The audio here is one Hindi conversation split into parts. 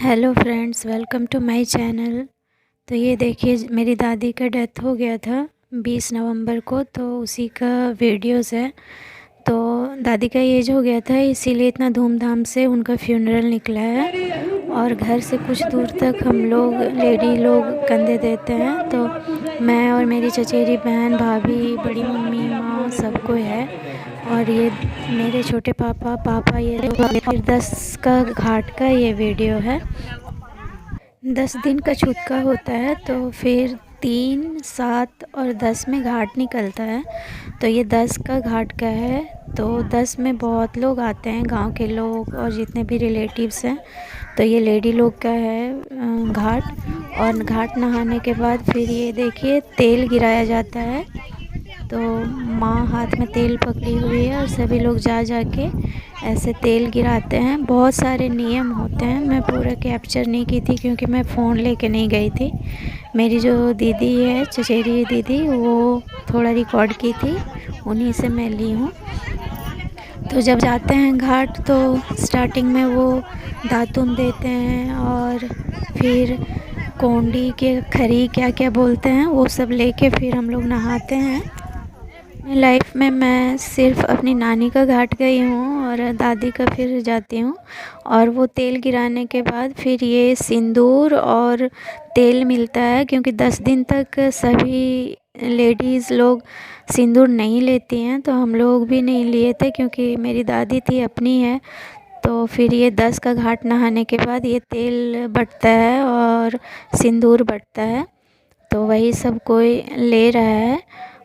Hello friends, welcome to my channel. तो ये देखिए, मेरी दादी का डेथ हो गया था 20 नवंबर को, तो उसी का वीडियोस है। तो दादी का एज हो गया था, इसीलिए इतना धूमधाम से उनका फ्यूनरल निकला है। और घर से कुछ दूर तक हम लोग लेडी लोग कंधे देते हैं। तो मैं और मेरी चचेरी बहन, भाभी, बड़ी मम्मी, माँ सबको है। और ये मेरे छोटे पापा ये फिर 10 का घाट का ये वीडियो है। 10 दिन का छूतका होता है, तो फिर 3, 7 और 10 में घाट निकलता है। तो ये 10 का घाट का है। तो 10 में बहुत लोग आते हैं, गांव के लोग और जितने भी रिलेटिव्स हैं। तो ये लेडी लोग का है घाट। और घाट नहाने के बाद फिर ये देखिए तेल गिराया जाता है। तो माँ हाथ में तेल पकड़ी हुई है और सभी लोग जा के ऐसे तेल गिराते हैं। बहुत सारे नियम होते हैं, मैं पूरा कैप्चर नहीं की थी क्योंकि मैं फ़ोन लेके नहीं गई थी। मेरी जो दीदी है, चचेरी दीदी, वो थोड़ा रिकॉर्ड की थी, उन्हीं से मैं ली हूँ। तो जब जाते हैं घाट तो स्टार्टिंग में वो दातुन देते हैं और फिर कोंडी के खरी क्या क्या बोलते हैं वो सब लेके फिर हम लोग नहाते हैं। लाइफ में मैं सिर्फ़ अपनी नानी का घाट गई हूँ और दादी का फिर जाती हूँ। और वो तेल गिराने के बाद फिर ये सिंदूर और तेल मिलता है, क्योंकि 10 दिन तक सभी लेडीज़ लोग सिंदूर नहीं लेती हैं। तो हम लोग भी नहीं लिए थे क्योंकि मेरी दादी थी, अपनी है। तो फिर ये 10 का घाट नहाने के बाद ये तेल बँटता है और सिंदूर बँटता है। तो वही सब कोई ले रहा है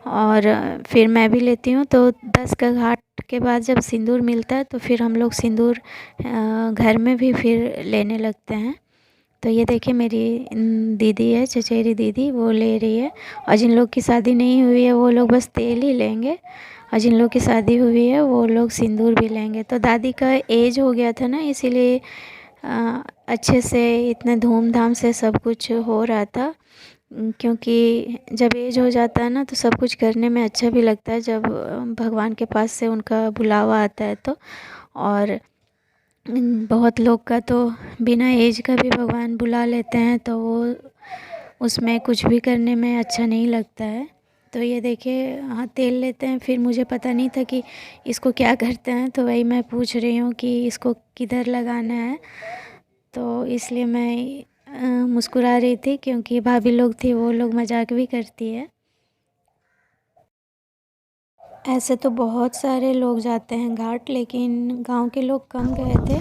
और फिर मैं भी लेती हूँ। तो 10 का घाट के बाद जब सिंदूर मिलता है तो फिर हम लोग सिंदूर घर में भी फिर लेने लगते हैं। तो ये देखिए मेरी दीदी है, चचेरी दीदी, वो ले रही है। और जिन लोग की शादी नहीं हुई है वो लोग बस तेल ही लेंगे, और जिन लोग की शादी हुई है वो लोग सिंदूर भी लेंगे। तो दादी का एज हो गया था ना, इसीलिए अच्छे से इतने धूमधाम से सब कुछ हो रहा था। क्योंकि जब एज हो जाता है ना तो सब कुछ करने में अच्छा भी लगता है, जब भगवान के पास से उनका बुलावा आता है तो। और बहुत लोग का तो बिना एज का भी भगवान बुला लेते हैं, तो वो उसमें कुछ भी करने में अच्छा नहीं लगता है। तो ये देखिए, हाँ, तेल लेते हैं। फिर मुझे पता नहीं था कि इसको क्या करते हैं, तो वही मैं पूछ रही हूँ कि इसको किधर लगाना है। तो इसलिए मैं मुस्कुरा रही थी क्योंकि भाभी लोग थी, वो लोग मजाक भी करती है। ऐसे तो बहुत सारे लोग जाते हैं घाट, लेकिन गांव के लोग कम गए थे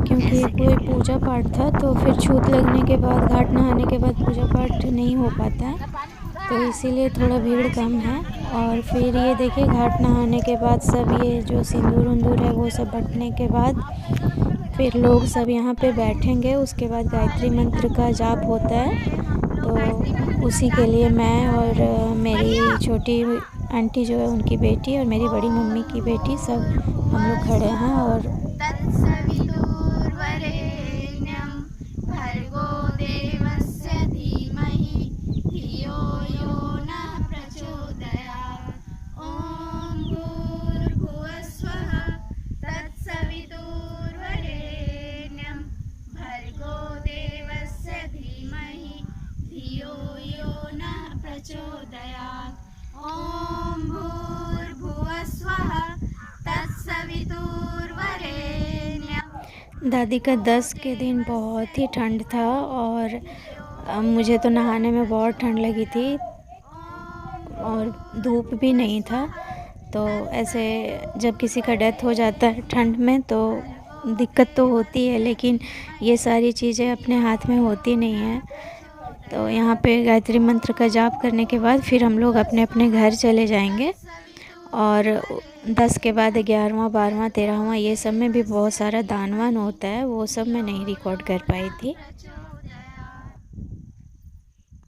क्योंकि कोई पूजा पाठ था। तो फिर छूत लगने के बाद, घाट नहाने के बाद पूजा पाठ नहीं हो पाता है, तो इसीलिए थोड़ा भीड़ कम है। और फिर ये देखिए, घाट नहाने के बाद सब ये जो सिंदूर उंदूर है वो सब बँटने के बाद फिर लोग सब यहाँ पे बैठेंगे। उसके बाद गायत्री मंत्र का जाप होता है। तो उसी के लिए मैं और मेरी छोटी आंटी जो है उनकी बेटी और मेरी बड़ी मम्मी की बेटी सब हम लोग खड़े हैं। और तत्सवितुर्वरेण्यं भर्गो देवस्य धीमहि धियो यो नः प्रचोदयात्। ॐ भूर्भुवः स्वः तत्सवितुर्वरेण्यं भर्गो देवस्य धीमहि धियो यो नः प्रचोदयात्। ॐ भूर्भुवः स्वः तत्सवितुर्वरेण्यं। दादी का 10 के दिन बहुत ही ठंड था और मुझे तो नहाने में बहुत ठंड लगी थी और धूप भी नहीं था। तो ऐसे जब किसी का डेथ हो जाता है ठंड में तो दिक्कत तो होती है, लेकिन ये सारी चीज़ें अपने हाथ में होती नहीं हैं। तो यहाँ पे गायत्री मंत्र का जाप करने के बाद फिर हम लोग अपने अपने घर चले जाएंगे। और 10 के बाद 11वां, 12वां, 13वां, ये सब में भी बहुत सारा दान वान होता है, वो सब मैं नहीं रिकॉर्ड कर पाई थी।